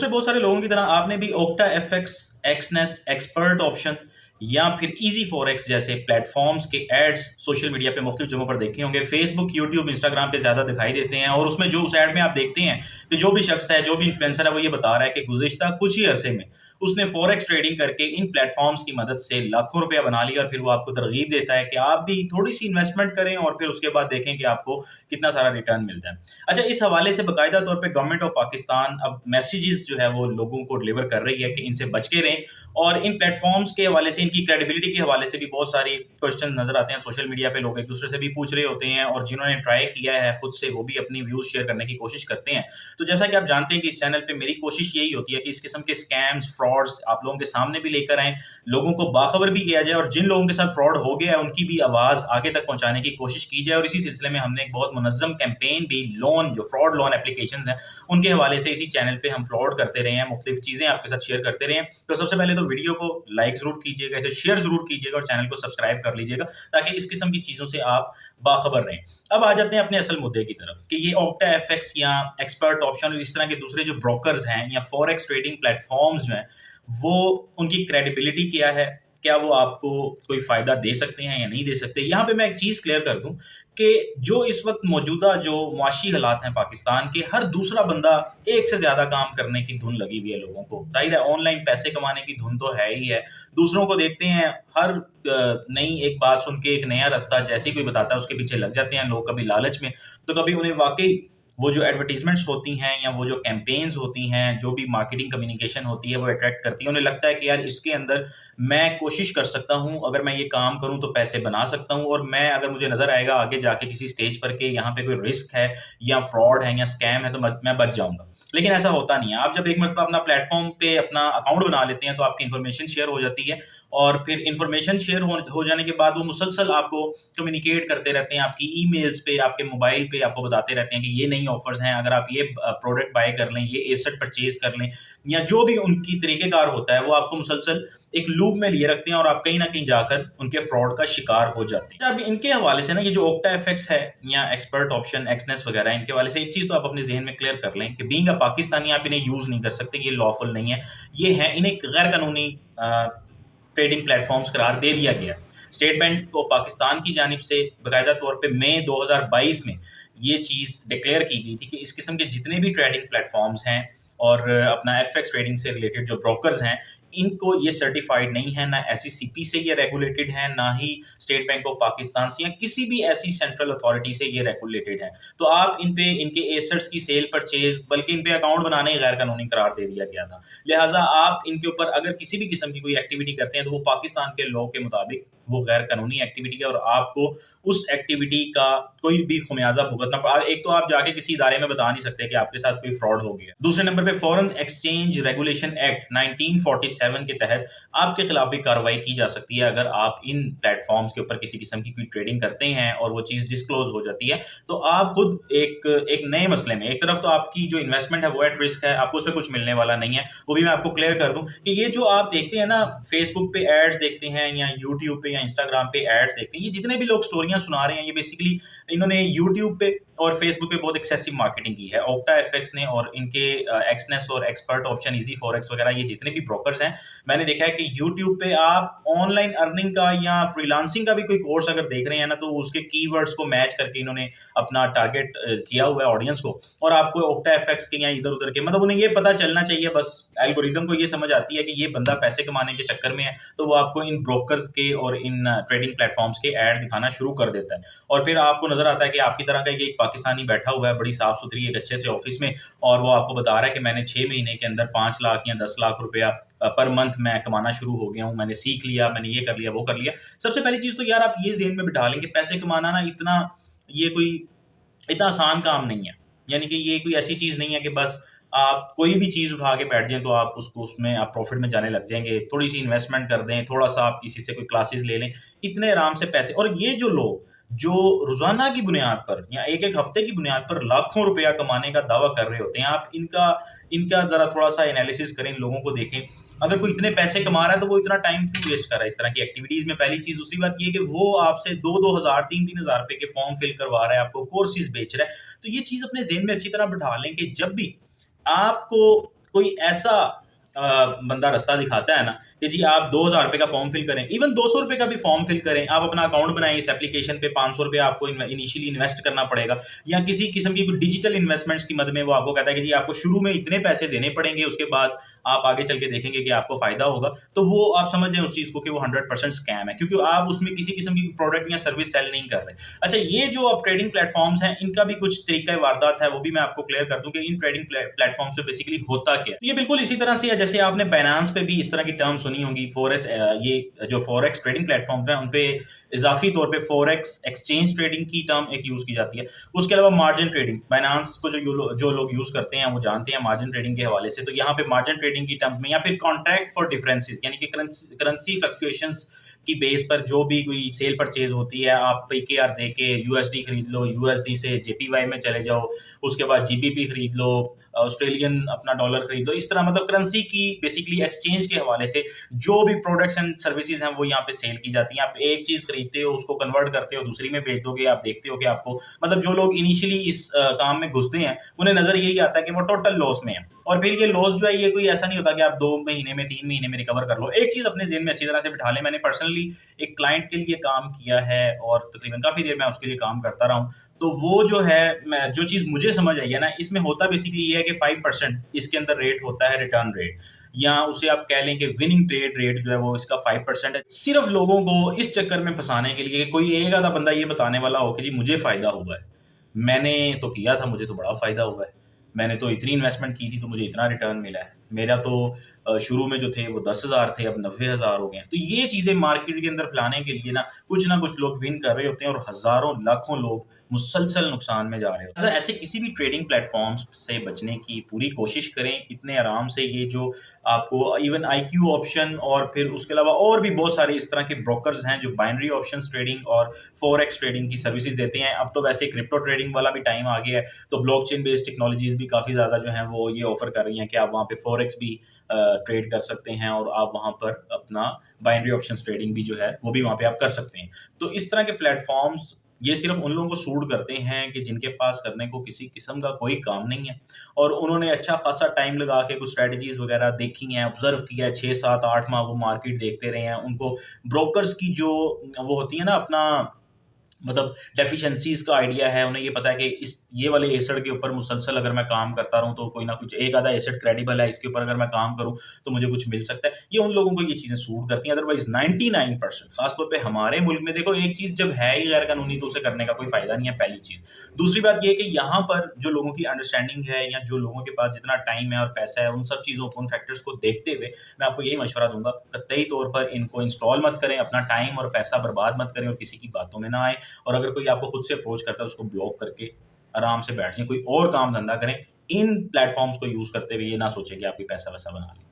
बहुत सारे लोगों की तरह आपने भी octa FX, Exness, expert option या फिर इजी फॉरेक्स जैसे प्लेटफॉर्म्स के एड्स सोशल मीडिया पे मुख्तलिफ जगहों पर देखे होंगे। फेसबुक, यूट्यूब, इंस्टाग्राम पे ज्यादा दिखाई देते हैं और उसमें जो उस एड में आप देखते हैं कि जो भी शख्स है, जो भी इन्फ्लुएंसर है, वो ये बता रहा है कि गुज़िश्ता कुछ ही अरसे में उसने फॉरेक्स ट्रेडिंग करके इन प्लेटफॉर्म्स की मदद से लाखों रुपया बना लिया और फिर वो आपको तरगीब देता है कि आप भी थोड़ी सी इन्वेस्टमेंट करें और फिर उसके बाद देखें कि आपको कितना सारा रिटर्न मिलता है। अच्छा, इस हवाले से बाकायदा तौर पे गवर्नमेंट ऑफ पाकिस्तान अब मैसेजेस जो है वो लोगों को डिलीवर कर रही है कि इनसे बच के रहें। और इन प्लेटफॉर्म्स के हवाले से, इनकी क्रेडिबिलिटी के हवाले से भी बहुत सारी क्वेश्चन नजर आते हैं सोशल मीडिया पे। लोग एक दूसरे से भी पूछ रहे होते हैं और जिन्होंने ट्राई किया है खुद से वो भी अपनी व्यूज शेयर करने की कोशिश करते हैं। तो जैसा कि आप जानते हैं कि इस चैनल पे मेरी कोशिश यही होती है कि इस किस्म के स्कैम्स, फ्रॉड्स आप लोगों के सामने भी लेकर आएं, लोगों को बाखबर भी किया जाए और जिन लोगों के साथ फ्रॉड हो गया है उनकी भी आवाज आगे तक पहुंचाने की कोशिश की जाए। और इसी सिलसिले में हमने एक बहुत मुनज़्ज़म कैंपेन भी लोन, जो फ्रॉड लोन एप्लीकेशन हैं उनके हवाले से इसी चैनल पे हम फ्रॉड करते रहे हैं, मुख्तलिफ चीजें आपके साथ शेयर करते रहे हैं। तो सबसे पहले तो वीडियो को लाइक जरूर कीजिएगा, इसे शेयर जरूर कीजिएगा और चैनल को सब्सक्राइब कर लीजिएगा ताकि इस किस्म की चीजों से आप बाखबर रहें। अब आ जाते हैं अपने असल मुद्दे की तरफ कि ये ओक्टा एफएक्स या एक्सपर्ट ऑप्शन और इस तरह के दूसरे जो ब्रोकर्स हैं या फॉरेक्स ट्रेडिंग प्लेटफॉर्म्स जो हैं वो, उनकी क्रेडिबिलिटी क्या है, क्या वो आपको कोई फायदा दे सकते हैं या नहीं दे सकते। यहाँ पे मैं एक चीज क्लियर कर दूं कि जो इस वक्त मौजूदा जो मुआशी हालात हैं पाकिस्तान के, हर दूसरा बंदा एक से ज्यादा काम करने की धुन लगी हुई है लोगों को। जाहिर है ऑनलाइन पैसे कमाने की धुन तो है ही है, दूसरों को देखते हैं हर नई एक बात सुन के, एक नया रास्ता जैसे ही कोई बताता है उसके पीछे लग जाते हैं लोग, कभी लालच में तो कभी उन्हें वाकई वो जो एडवर्टीजमेंट्स होती हैं या वो जो कैंपेन्स होती हैं, जो भी मार्केटिंग कम्युनिकेशन होती है वो अट्रैक्ट करती है। उन्हें लगता है कि यार इसके अंदर मैं कोशिश कर सकता हूँ, अगर मैं ये काम करूँ तो पैसे बना सकता हूँ और मैं, अगर मुझे नजर आएगा आगे जाके किसी स्टेज पर के यहाँ पे कोई रिस्क है या फ्रॉड है या स्कैम है तो मैं बच जाऊंगा। लेकिन ऐसा होता नहीं है। आप जब एक मतलब अपना प्लेटफॉर्म पे अपना अकाउंट बना लेते हैं तो आपकी इन्फॉर्मेशन शेयर हो जाती है और फिर इन्फॉर्मेशन शेयर हो जाने के बाद वो मुसलसल आपको कम्युनिकेट करते रहते हैं, आपकी ईमेल्स पे, आपके मोबाइल पे आपको बताते रहते हैं कि ये नई ऑफर्स हैं, अगर आप ये प्रोडक्ट बाय कर लें, ये एसेट परचेज कर लें या जो भी उनकी तरीकेकार होता है वो आपको मुसलसल एक लूप में लिए रखते हैं और आप कहीं ना कहीं जाकर उनके फ्रॉड का शिकार हो जाते हैं। अब इनके हवाले से ना, ये जो ओक्टा एफएक्स है या एक्सपर्ट ऑप्शन, एक्सनेस वगैरह, इनके हवाले से एक चीज तो आप अपने ज़हन में क्लियर कर लें कि बीइंग अ पाकिस्तानी आप इन्हें यूज नहीं कर सकते, ये लॉफुल नहीं है। ये है, इन्हें गैर कानूनी ट्रेडिंग प्लेटफॉर्म्स करार दे दिया गया। स्टेट बैंक ऑफ पाकिस्तान की जानिब से बाकायदा तौर पे मई 2022 में ये चीज़ डिक्लेयर की गई थी कि इस किस्म के जितने भी ट्रेडिंग प्लेटफॉर्म्स हैं और अपना एफएक्स ट्रेडिंग से रिलेटेड जो ब्रोकर्स हैं, इनको ये सर्टिफाइड नहीं है, ना एसईसीपी से ये रेगुलेटेड है, ना ही स्टेट बैंक ऑफ पाकिस्तान से या किसी भी ऐसी सेंट्रल अथॉरिटी से ये रेगुलेटेड है। तो आप इन पे, इनके एसेट्स की सेल परचेज, बल्कि इन पे अकाउंट बनाने गैर कानूनी करार दे दिया गया था। लिहाजा आप इनके ऊपर अगर किसी भी किस्म की कोई एक्टिविटी करते हैं तो वो पाकिस्तान के लॉ के मुताबिक वो गैर कानूनी एक्टिविटी है और आपको उस एक्टिविटी का कोई भी खुमियाजा भुगतना पड़ा। एक तो आप जाके किसी इदारे में बता नहीं सकते कि आपके साथ कोई फ्रॉड हो गया। दूसरे नंबर पे फॉरेन एक्सचेंज रेगुलेशन एक्ट 1947 के तहत आपके खिलाफ भी कार्रवाई की जा सकती है अगर आप इन प्लेटफॉर्म्स के ऊपर किसी किस्म की कोई ट्रेडिंग करते हैं और वो चीज डिस्क्लोज हो जाती है तो आप खुद एक नए मसले में, एक तरफ तो आपकी जो इन्वेस्टमेंट है वो एट रिस्क है, आपको उस पर कुछ मिलने वाला नहीं है। वो भी मैं आपको क्लियर कर दूं कि ये जो आप देखते हैं ना, फेसबुक पे एड्स देखते हैं या यूट्यूब पे या इंस्टाग्राम पे एड्स देखते हैं, ये जितने भी लोग स्टोरियां सुना रहे हैं ये बेसिकली इन्होंने यूट्यूब पे और फेसबुक पे बहुत एक्सेसिव मार्केटिंग की है। ओक्टा एफएक्स ने और इनके एक्सनेस और एक्सपर्ट ऑप्शन, इजी फॉरेक्स वगैरह, ये जितने भी ब्रोकर्स हैं, मैंने देखा है कि यूट्यूब पे आप ऑनलाइन अर्निंग का या फ्रीलांसिंग का भी कोई कोर्स अगर देख रहे हैं ना तो उसके कीवर्ड्स को मैच करके इन्होंने अपना टारगेट किया हुआ है ऑडियंस को। और आपको ओक्टा एफएक्स के या इधर उधर के, मतलब उन्हें ये पता चलना चाहिए, बस एल्गोरिदम को ये समझ आती है कि ये बंदा पैसे कमाने के चक्कर में है तो वो आपको इन ब्रोकर्स के और इन ट्रेडिंग प्लेटफॉर्म्स के ऐड दिखाना शुरू कर देता है। और फिर आपको नजर आता है कि आपकी तरह का एक पाकिस्तानी बैठा हुआ है बड़ी साफ सुथरी एक अच्छे से ऑफिस में और वो आपको बता रहा है कि मैंने 6 महीने के अंदर 5 लाख या 10 लाख रुपया पर मंथ मैं कमाना शुरू हो गया हूँ, मैंने सीख लिया, मैंने ये कर लिया, वो कर लिया। सबसे पहली चीज तो यार आप ये ज़हन में बिठा लें कि पैसे कमाना ना ये कोई इतना आसान काम नहीं है। यानी कि ये कोई ऐसी चीज नहीं है कि बस आप कोई भी चीज उठा के बैठ जाएं तो आप उसको, उसमें आप प्रॉफिट में जाने लग जाएंगे। थोड़ी सी इन्वेस्टमेंट कर दें, थोड़ा सा आप किसी से कोई क्लासेस ले लें, इतने आराम से पैसे। और ये जो लोग जो रोजाना की बुनियाद पर या एक एक हफ्ते की बुनियाद पर लाखों रुपया कमाने का दावा कर रहे होते हैं, आप इनका जरा थोड़ा सा एनालिसिस करें, इन लोगों को देखें। अगर कोई इतने पैसे कमा रहा है तो वो इतना टाइम क्यों वेस्ट कर रहा है इस तरह की एक्टिविटीज में, पहली चीज। दूसरी बात ये कि वो आपसे 2-2 हज़ार 3-3 हज़ार रुपए के फॉर्म फिल करवा रहा है, आपको कोर्सेज बेच रहा है। तो ये चीज अपने जेहन में अच्छी तरह बिठा लें कि जब भी आपको कोई ऐसा बंदा रास्ता दिखाता है ना कि जी आप 2,000 रुपये का फॉर्म फिल करें, इवन 200 रुपये का भी फॉर्म फिल करें, आप अपना अकाउंट बनाएं इस एप्लीकेशन पे, 500 रुपये आपको इनिशियली इन्वेस्ट करना पड़ेगा, या किसी किस्म की कोई डिजिटल इन्वेस्टमेंट्स की मद में वो आपको कहता है कि जी आपको शुरू में इतने पैसे देने पड़ेंगे, उसके बाद आप आगे चल के देखेंगे कि आपको फायदा होगा, तो वो आप समझ जाए उस चीज को कि वो 100% स्कैम है, क्योंकि आप उसमें किसी किस्म की प्रोडक्ट या सर्विस सेल नहीं कर रहे। अच्छा, ये जो आप ट्रेडिंग प्लेटफॉर्म्स हैं, इनका भी कुछ तरीका वारदात है, वो भी मैं आपको क्लियर कर दूं कि इन ट्रेडिंग प्लेटफॉर्म्स पे बेसिकली होता क्या है। ये बिल्कुल इसी तरह से है जैसे आपने बाइनेंस पे भी इस तरह की टर्म सुनी होगी, फॉरेक्स, ये जो फॉरेक्स ट्रेडिंग प्लेटफॉर्म्स हैं उन पे इजाफी तौर पे फॉरेक्स एक्सचेंज ट्रेडिंग की टर्म एक यूज की जाती है। उसके अलावा मार्जिन ट्रेडिंग, बाइनेंस को जो लोग यूज करते हैं वो जानते हैं मार्जिन ट्रेडिंग के हवाले से, तो यहाँ पे मार्जिन ट्रेडिंग की टर्म्स में, या फिर कॉन्ट्रैक्ट फॉर डिफरेंसेस, यानी कि करेंसी फ्लक्चुएशंस की बेस पर जो भी कोई सेल परचेज होती है, आप पीकेआर दे के यूएसडी खरीद लो, यूएसडी से जेपीवाई में चले जाओ, उसके बाद जीबीपी खरीद लो, ऑस्ट्रेलियन अपना डॉलर खरीद लो, इस तरह मतलब करेंसी की बेसिकली एक्सचेंज के हवाले से जो भी प्रोडक्ट्स एंड सर्विसेज हैं वो यहाँ पे सेल की जाती हैं। आप एक चीज खरीदते हो, उसको कन्वर्ट करते हो, दूसरी में बेच दोगे, आप देखते हो कि आपको मतलब जो लोग इनिशियली इस काम में घुसते हैं उन्हें नजर यही आता है कि वो टोटल लॉस में है, और फिर ये लॉस जो है ये कोई ऐसा नहीं होता कि आप 2 महीने में 3 महीने में रिकवर कर लो। एक चीज अपने जेहन में अच्छी तरह से बिठा ले, मैंने पर्सनली एक क्लाइंट के लिए काम किया है और तकरीबन काफी देर मैं उसके लिए काम करता रहा हूँ, तो वो जो है मैं जो चीज मुझे समझ आई है ना, इसमें होता बेसिकली ये है कि 5% इसके अंदर रेट होता है रिटर्न रेट, या उसे आप कह लें कि विनिंग ट्रेड रेट जो है वो इसका 5% है, सिर्फ लोगों को इस चक्कर में फंसाने के लिए कि कोई एक आधा बंदा ये बताने वाला हो कि जी मुझे फायदा हुआ है, मैंने तो किया था, मुझे तो बड़ा फायदा हुआ है, मैंने तो इतनी इन्वेस्टमेंट की थी तो मुझे इतना रिटर्न मिला है, मेरा तो शुरू में जो थे वो 10,000 थे, अब 90,000 हो गए हैं। तो ये चीजें मार्केट के अंदर फैलाने के लिए ना कुछ लोग विन कर रहे होते हैं और हजारों लाखों लोग मुसलसल नुकसान में जा रहे होते हैं। ऐसे किसी भी ट्रेडिंग प्लेटफॉर्म्स से बचने की पूरी कोशिश करें, इतने आराम से ये जो आपको इवन आईक्यू ऑप्शन और फिर उसके अलावा और भी बहुत सारे इस तरह के ब्रोकर्स हैं जो बाइनरी ऑप्शंस ट्रेडिंग और फॉरेक्स ट्रेडिंग की सर्विसेज देते हैं। अब तो वैसे क्रिप्टो ट्रेडिंग वाला भी टाइम आ गया है, तो ब्लॉकचेन बेस्ड टेक्नोलॉजीज भी काफी ज्यादा जो है वो ये ऑफर कर रही हैं कि आप वहाँ पे फॉरेक्स भी ट्रेड कर सकते हैं और आप वहाँ पर अपना बाइनरी ऑप्शंस ट्रेडिंग भी जो है वो भी वहाँ पे आप कर सकते हैं। तो इस तरह के प्लेटफॉर्म्स ये सिर्फ उन लोगों को सूट करते हैं कि जिनके पास करने को किसी किस्म का कोई काम नहीं है और उन्होंने अच्छा खासा टाइम लगा के कुछ स्ट्रेटजीज वगैरह देखी हैं, ऑब्जर्व किया है, 6 7 8 माह वो मार्केट देखते रहे हैं। उनको ब्रोकर्स की जो वो होती है ना अपना मतलब डेफिशिएंसीज का आइडिया है, उन्हें ये पता है कि इस ये वाले एसेट के ऊपर मुसलसल अगर मैं काम करता रहूं तो कोई ना कुछ एक आधा एसेट क्रेडिबल है, इसके ऊपर अगर मैं काम करूं तो मुझे कुछ मिल सकता है। ये उन लोगों को ये चीजें सूट करती हैं। अदरवाइज 99% खासतौर पे हमारे मुल्क में देखो, एक चीज जब है ही गैर कानूनी तो उसे करने का कोई फायदा नहीं है, पहली चीज। दूसरी बात ये कि यहाँ पर जो लोगों की अंडरस्टैंडिंग है या जो लोगों के पास जितना टाइम है और पैसा है, उन सब चीजों को, उन फैक्टर्स को देखते हुए मैं आपको यही मशवरा दूंगा, कतई तौर पर इनको इंस्टॉल मत करें, अपना टाइम और पैसा बर्बाद मत करें और किसी की बातों में ना आए। और अगर कोई आपको खुद से अप्रोच करता है उसको ब्लॉक करके आराम से बैठ जाए, कोई और काम धंधा करें। इन प्लेटफॉर्म्स को यूज करते हुए ये ना सोचें कि आपकी पैसा वैसा बना लें।